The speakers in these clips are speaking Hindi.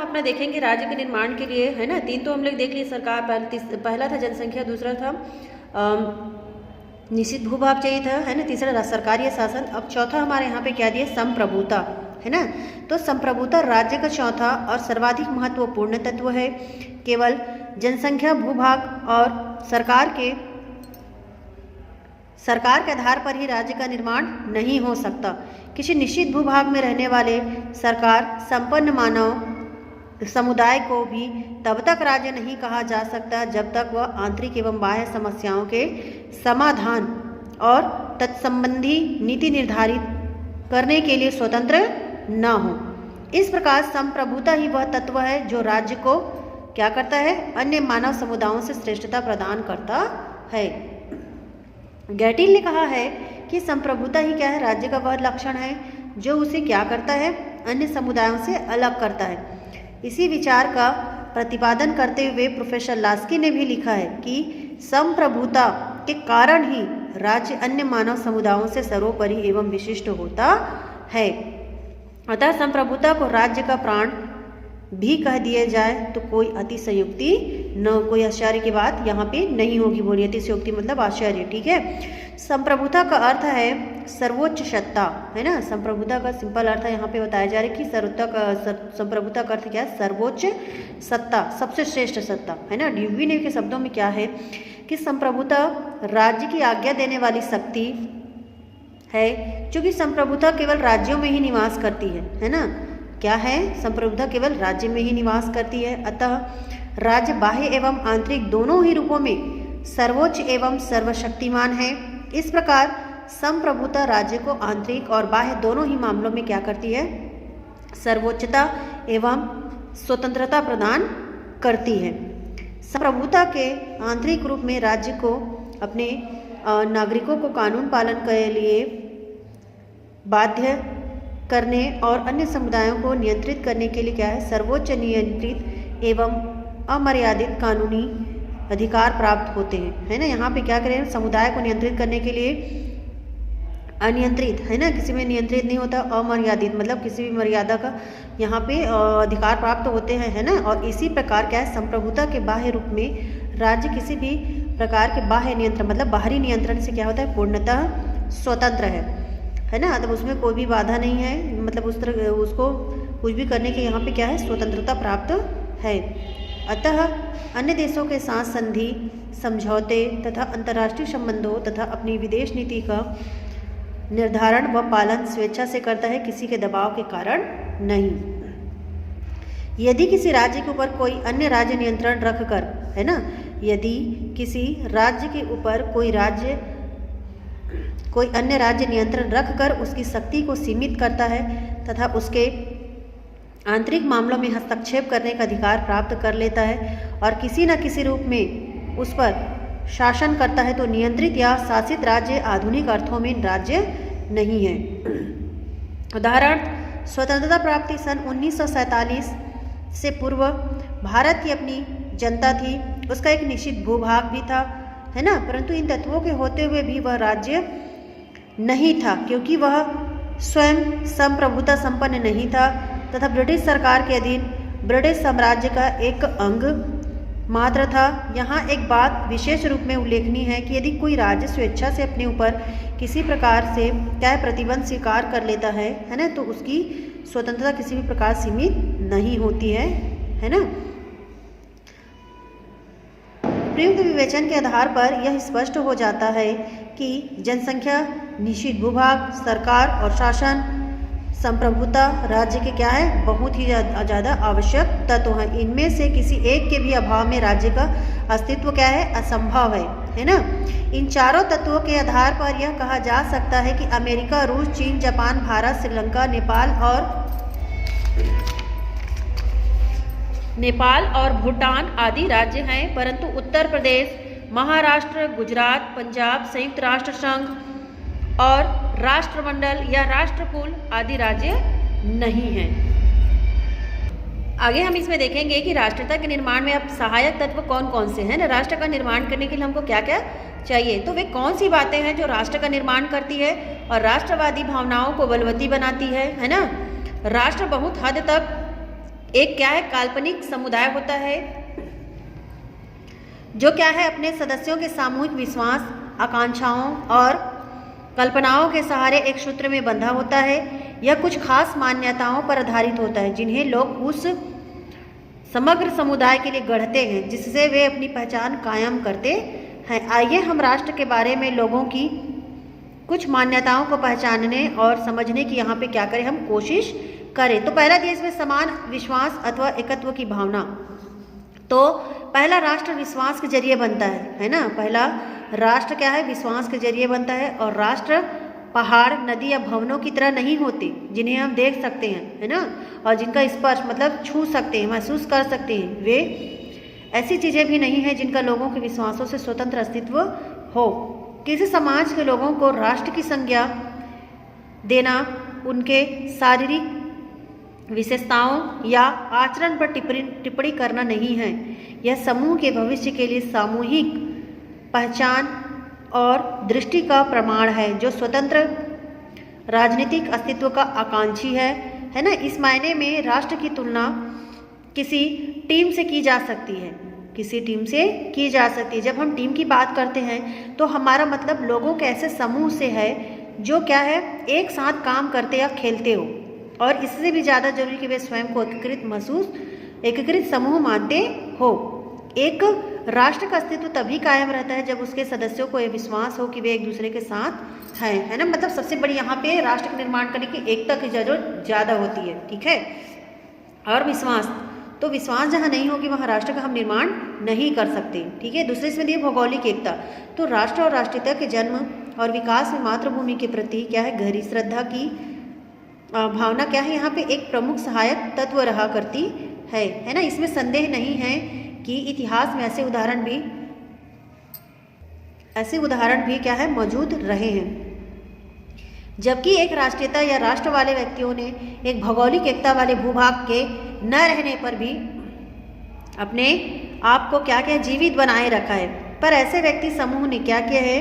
अपना देखेंगे राज्य के निर्माण के लिए, है ना। 3 तो हम लोग देख लिए सरकार, पहला था जनसंख्या, दूसरा था निश्चित भूभाग चाहिए था, है ना, तीसरा सरकारी शासन। अब चौथा हमारे यहाँ पे क्या दिया, संप्रभुता, है ना। तो संप्रभुता राज्य का चौथा और सर्वाधिक महत्वपूर्ण तत्व है। केवल जनसंख्या, भूभाग और सरकार के आधार पर ही राज्य का निर्माण नहीं हो सकता। किसी निश्चित भूभाग में रहने वाले सरकार संपन्न मानव समुदाय को भी तब तक राज्य नहीं कहा जा सकता जब तक वह आंतरिक एवं बाह्य समस्याओं के समाधान और तत्संबंधी नीति निर्धारित करने के लिए स्वतंत्र न हो। इस प्रकार संप्रभुता ही वह तत्व है जो राज्य को क्या करता है, अन्य मानव समुदायों से श्रेष्ठता प्रदान करता है। गैटिल ने कहा है कि संप्रभुता ही क्या है, राज्य का वह लक्षण है जो उसे क्या करता है, अन्य समुदायों से अलग करता है। इसी विचार का प्रतिपादन करते हुए प्रोफेसर लास्की ने भी लिखा है कि संप्रभुता के कारण ही राज्य अन्य मानव समुदायों से सर्वोपरि एवं विशिष्ट होता है। अतः संप्रभुता को राज्य का प्राण भी कह दिया जाए तो कोई अतिशयोक्ति न, कोई आश्चर्य की बात यहाँ पे नहीं होगी। बोलिए अतिशयोक्ति मतलब आश्चर्य, ठीक है। संप्रभुता का अर्थ है सर्वोच्च सत्ता, है ना। संप्रभुता का सिंपल अर्थ है यहाँ पे बताया जा रहा है कि संप्रभुता का अर्थ क्या है, सर्वोच्च सत्ता, सबसे श्रेष्ठ सत्ता, है ना। ड्यूवी ने के शब्दों में क्या है कि संप्रभुता राज्य की आज्ञा देने वाली शक्ति है, क्योंकि संप्रभुता केवल राज्यों में ही निवास करती है ना। क्या है, संप्रभुता केवल राज्य में ही निवास करती है। अतः राज्य बाह्य एवं आंतरिक दोनों ही रूपों में सर्वोच्च एवं सर्वशक्तिमान है। इस प्रकार संप्रभुता राज्य को आंतरिक और बाह्य दोनों ही मामलों में क्या करती है, सर्वोच्चता एवं स्वतंत्रता प्रदान करती है। संप्रभुता के आंतरिक रूप में राज्य को अपने नागरिकों को कानून पालन के लिए बाध्य करने और अन्य समुदायों को नियंत्रित करने के लिए क्या है, सर्वोच्च नियंत्रित एवं अमर्यादित कानूनी अधिकार प्राप्त होते हैं, है ना। यहाँ पे क्या करें, समुदाय को नियंत्रित करने के लिए अनियंत्रित, है ना, किसी में नियंत्रित नहीं होता, अमर्यादित मतलब किसी भी मर्यादा का यहाँ पे अधिकार प्राप्त होते हैं, है ना। और इसी प्रकार क्या है, संप्रभुता के बाह्य रूप में राज्य किसी भी प्रकार के बाह्य नियंत्रण मतलब बाहरी नियंत्रण से क्या होता है, पूर्णतः स्वतंत्र है ना। मतलब उसमें कोई भी बाधा नहीं है, मतलब उस तरह उसको कुछ भी करने के यहाँ पे क्या है, स्वतंत्रता प्राप्त है। अतः अन्य देशों के साथ संधि, समझौते तथा अंतर्राष्ट्रीय संबंधों तथा अपनी विदेश नीति का निर्धारण व पालन स्वेच्छा से करता है, किसी के दबाव के कारण नहीं। यदि किसी राज्य के ऊपर कोई अन्य राज्य नियंत्रण रखकर, है ना, यदि किसी राज्य के ऊपर कोई अन्य राज्य नियंत्रण रखकर उसकी शक्ति को सीमित करता है तथा उसके आंतरिक मामलों में हस्तक्षेप करने का अधिकार प्राप्त कर लेता है और किसी न किसी रूप में उस पर शासन करता है, तो नियंत्रित या शासित राज्य आधुनिक अर्थों में राज्य नहीं है। उदाहरण, स्वतंत्रता प्राप्ति सन 1947 से पूर्व भारत की अपनी जनता थी, उसका एक निश्चित भूभाग भी था, है ना, परंतु इन तत्वों के होते हुए भी वह राज्य नहीं था, क्योंकि वह स्वयं संप्रभुता संपन्न नहीं था तथा ब्रिटिश सरकार के अधीन ब्रिटिश साम्राज्य का एक अंग मात्र था। यहाँ एक बात विशेष रूप में उल्लेखनीय है कि यदि कोई राज्य स्वेच्छा से अपने ऊपर किसी प्रकार से क्या प्रतिबंध स्वीकार कर लेता है ना, तो उसकी स्वतंत्रता किसी भी प्रकार सीमित नहीं होती है ना। प्रयुक्त विवेचन के आधार पर यह स्पष्ट हो जाता है कि जनसंख्या, निश्चित भूभाग, सरकार और शासन, संप्रभुता राज्य के क्या है, बहुत ही ज़्यादा आवश्यक तत्व हैं। इनमें से किसी एक के भी अभाव में राज्य का अस्तित्व क्या है, असंभव है ना। इन चारों तत्वों के आधार पर यह कहा जा सकता है कि अमेरिका, रूस, चीन, जापान, भारत, श्रीलंका, नेपाल और भूटान आदि राज्य हैं, परंतु उत्तर प्रदेश, महाराष्ट्र, गुजरात, पंजाब, संयुक्त राष्ट्र संघ और राष्ट्रमंडल या राष्ट्रकुल आदि राज्य नहीं हैं। आगे हम इसमें देखेंगे कि राष्ट्रता के निर्माण में अब सहायक तत्व कौन कौन से हैं ना। राष्ट्र का निर्माण करने के लिए हमको क्या क्या चाहिए, तो वे कौन सी बातें हैं जो राष्ट्र का निर्माण करती है और राष्ट्रवादी भावनाओं को बलवती बनाती है ना। राष्ट्र बहुत हद तक एक क्या है, काल्पनिक समुदाय होता है जो क्या है अपने सदस्यों के सामूहिक विश्वास, आकांक्षाओं और कल्पनाओं के सहारे एक सूत्र में बंधा होता है। यह कुछ खास मान्यताओं पर आधारित होता है जिन्हें लोग उस समग्र समुदाय के लिए गढ़ते हैं जिससे वे अपनी पहचान कायम करते हैं। आइए हम राष्ट्र के बारे में लोगों की कुछ मान्यताओं को पहचानने और समझने की यहाँ पे क्या करें, हम कोशिश करें। तो पहला देश में समान विश्वास अथवा एकत्व की भावना। तो पहला राष्ट्र विश्वास के जरिए बनता है ना। पहला राष्ट्र क्या है, विश्वास के जरिए बनता है। और राष्ट्र पहाड़, नदी या भवनों की तरह नहीं होते जिन्हें हम देख सकते हैं, है ना, और जिनका स्पर्श मतलब छू सकते हैं, महसूस कर सकते हैं। वे ऐसी चीज़ें भी नहीं हैं जिनका लोगों के विश्वासों से स्वतंत्र अस्तित्व हो। किसी समाज के लोगों को राष्ट्र की संज्ञा देना उनके शारीरिक विशेषताओं या आचरण पर टिप्पणी करना नहीं है। यह समूह के भविष्य के लिए सामूहिक पहचान और दृष्टि का प्रमाण है जो स्वतंत्र राजनीतिक अस्तित्व का आकांक्षी है ना। इस मायने में राष्ट्र की तुलना किसी टीम से की जा सकती है, किसी टीम से की जा सकती है। जब हम टीम की बात करते हैं तो हमारा मतलब लोगों के ऐसे समूह से है जो क्या है, एक साथ काम करते या खेलते हो। और इससे भी ज़्यादा जरूरी कि वे स्वयं को एकीकृत समूह मानते हो। एक राष्ट्र का अस्तित्व तभी कायम रहता है जब उसके सदस्यों को यह विश्वास हो कि वे एक दूसरे के साथ हैं, है ना। मतलब सबसे बड़ी यहाँ पे राष्ट्र का निर्माण करने की एकता की जरूरत ज़्यादा होती है, ठीक है। और विश्वास, तो विश्वास जहाँ नहीं होगी वहाँ राष्ट्र का हम निर्माण नहीं कर सकते, ठीक है। दूसरे इसमें दिए भौगोलिक एकता। तो राष्ट्र और राष्ट्रीयता के जन्म और विकास में मातृभूमि के प्रति क्या है, गहरी श्रद्धा की भावना क्या है यहाँ पे एक प्रमुख सहायक तत्व रहा करती है ना। इसमें संदेह नहीं है कि इतिहास में ऐसे उदाहरण भी क्या है मौजूद रहे हैं। जबकि एक राष्ट्रीयता या राष्ट्र वाले व्यक्तियों ने एक भौगोलिक एकता वाले भूभाग के न रहने पर भी अपने आप को क्या जीवित बनाए रखा है। पर ऐसे व्यक्ति समूह ने क्या किया है,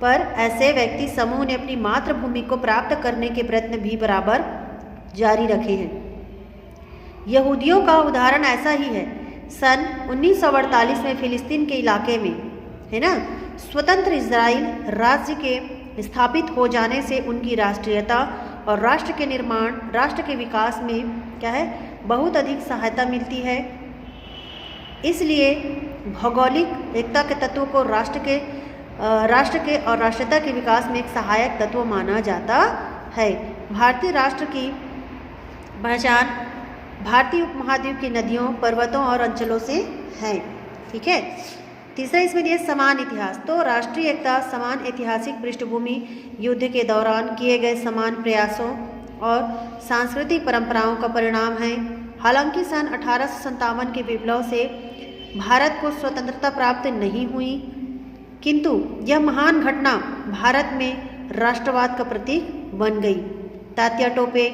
अपनी मातृभूमि को प्राप्त करने के प्रयत्न भी बराबर जारी रखे हैं। यहूदियों का उदाहरण ऐसा ही है। सन 1948 में फिलिस्तीन के इलाके में, है ना, स्वतंत्र इजराइल राज्य के स्थापित हो जाने से उनकी राष्ट्रीयता और राष्ट्र के निर्माण, राष्ट्र के विकास में क्या है, बहुत अधिक सहायता मिलती है। इसलिए भौगोलिक एकता के तत्व को राष्ट्र के और राष्ट्रीयता के विकास में एक सहायक तत्व माना जाता है। भारतीय राष्ट्र की पहचान भारतीय उपमहाद्वीप की नदियों, पर्वतों और अंचलों से है, ठीक है। तीसरा इसमें दिया समान इतिहास। तो राष्ट्रीय एकता समान ऐतिहासिक पृष्ठभूमि, युद्ध के दौरान किए गए समान प्रयासों और सांस्कृतिक परंपराओं का परिणाम है। हालांकि सन 1857 के विप्लव से भारत को स्वतंत्रता प्राप्त नहीं हुई, किंतु यह महान घटना भारत में राष्ट्रवाद का प्रतीक बन गई। तात्या टोपे,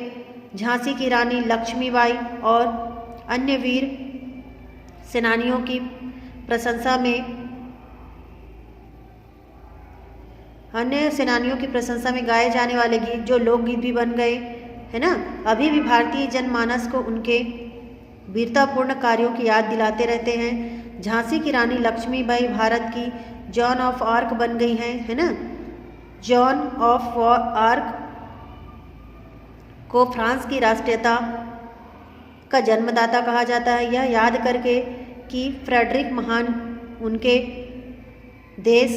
झांसी की रानी लक्ष्मीबाई और अन्य वीर सेनानियों की प्रशंसा में गाए जाने वाले गीत जो लोकगीत भी बन गए, है ना। अभी भी भारतीय जनमानस को उनके वीरतापूर्ण कार्यों की याद दिलाते रहते हैं। झांसी की रानी लक्ष्मीबाई भारत की जॉन ऑफ आर्क बन गई हैं, है ना। जॉन ऑफ आर्क को फ्रांस की राष्ट्रीयता का जन्मदाता कहा जाता है। यह याद करके कि फ्रेडरिक महान उनके देश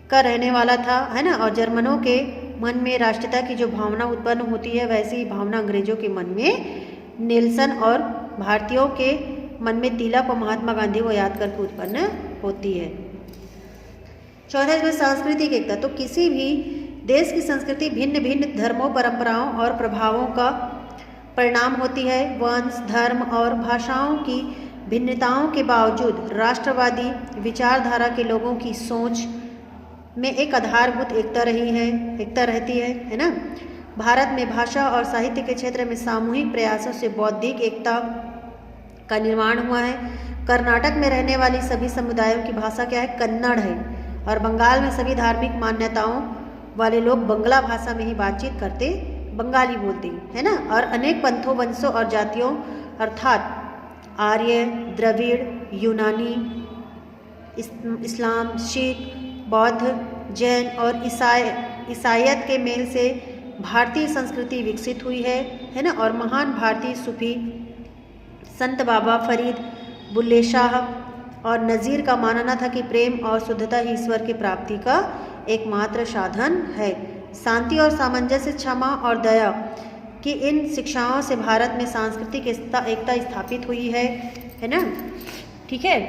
का रहने वाला था, है ना। और जर्मनों के मन में राष्ट्रीयता की जो भावना उत्पन्न होती है, वैसी ही भावना अंग्रेजों के मन में नेल्सन और भारतीयों के मन में तिलक और महात्मा गांधी को याद करके उत्पन्न होती है। चौथा इसमें सांस्कृतिक एकता। तो किसी भी देश की संस्कृति भिन्न भिन्न धर्मों, परंपराओं और प्रभावों का परिणाम होती है। वंश, धर्म और भाषाओं की भिन्नताओं के बावजूद राष्ट्रवादी विचारधारा के लोगों की सोच में एक आधारभूत एकता रहती है ना। भारत में भाषा और साहित्य के क्षेत्र में सामूहिक प्रयासों से बौद्धिक एकता का निर्माण हुआ है। कर्नाटक में रहने वाली सभी समुदायों की भाषा क्या है, कन्नड़ है। और बंगाल में सभी धार्मिक मान्यताओं वाले लोग बंगला भाषा में ही बातचीत करते बंगाली बोलते हैं, है ना। और अनेक पंथों, वंशों और जातियों अर्थात आर्य, द्रविड़, यूनानी, इस्लाम, सिख, बौद्ध, जैन और ईसाईयत के मेल से भारतीय संस्कृति विकसित हुई है ना। और महान भारतीय सूफी संत बाबा फरीद, बुल्ले शाह और नज़ीर का मानना था कि प्रेम और शुद्धता ही ईश्वर की प्राप्ति का एकमात्र साधन है। शांति और सामंजस्य, क्षमा और दया की इन शिक्षाओं से भारत में सांस्कृतिक एकता स्थापित हुई है ना। ठीक है।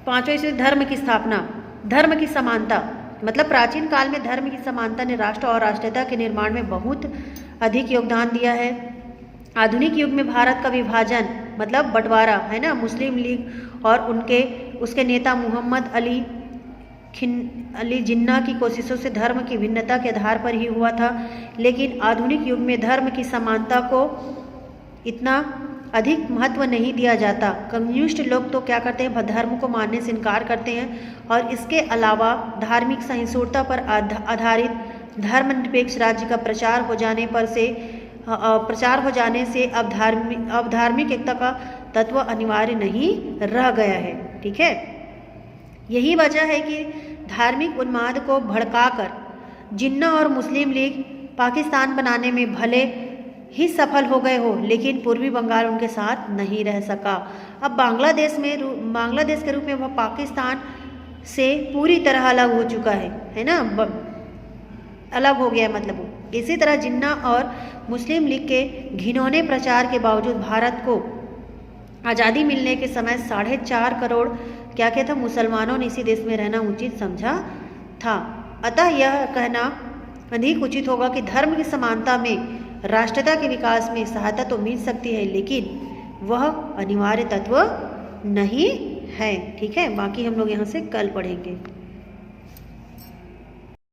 पांचवें इसे धर्म की स्थापना, धर्म की समानता, मतलब प्राचीन काल में धर्म की समानता ने राष्ट्र और राष्ट्रीयता के निर्माण में बहुत अधिक योगदान दिया है। आधुनिक युग में भारत का विभाजन मतलब बंटवारा, है ना, मुस्लिम लीग और उसके नेता मोहम्मद अली जिन्ना की कोशिशों से धर्म की भिन्नता के आधार पर ही हुआ था। लेकिन आधुनिक युग में धर्म की समानता को इतना अधिक महत्व नहीं दिया जाता। कम्युनिस्ट लोग तो क्या करते हैं, धर्म को मानने से इनकार करते हैं और इसके अलावा धार्मिक सहिष्णुता पर आधारित धर्मनिरपेक्ष राज्य का प्रचार हो जाने से अब धार्मिक एकता का तत्व अनिवार्य नहीं रह गया है। ठीक है। यही वजह है कि धार्मिक उन्माद को भड़काकर जिन्ना और मुस्लिम लीग पाकिस्तान बनाने में भले ही सफल हो गए हो, लेकिन पूर्वी बंगाल उनके साथ नहीं रह सका। अब बांग्लादेश के रूप में वह पाकिस्तान से पूरी तरह अलग हो चुका है ना, अलग हो गया मतलब। इसी तरह जिन्ना और मुस्लिम लीग के घिनौने प्रचार के बावजूद भारत को आज़ादी मिलने के समय 4.5 करोड़ क्या था मुसलमानों ने इसी देश में रहना उचित समझा था। अतः यह कहना अधिक उचित होगा कि धर्म की समानता में राष्ट्रीयता के विकास में सहायता तो मिल सकती है, लेकिन वह अनिवार्य तत्व नहीं है। ठीक है। बाकी हम लोग यहाँ से कल पढ़ेंगे।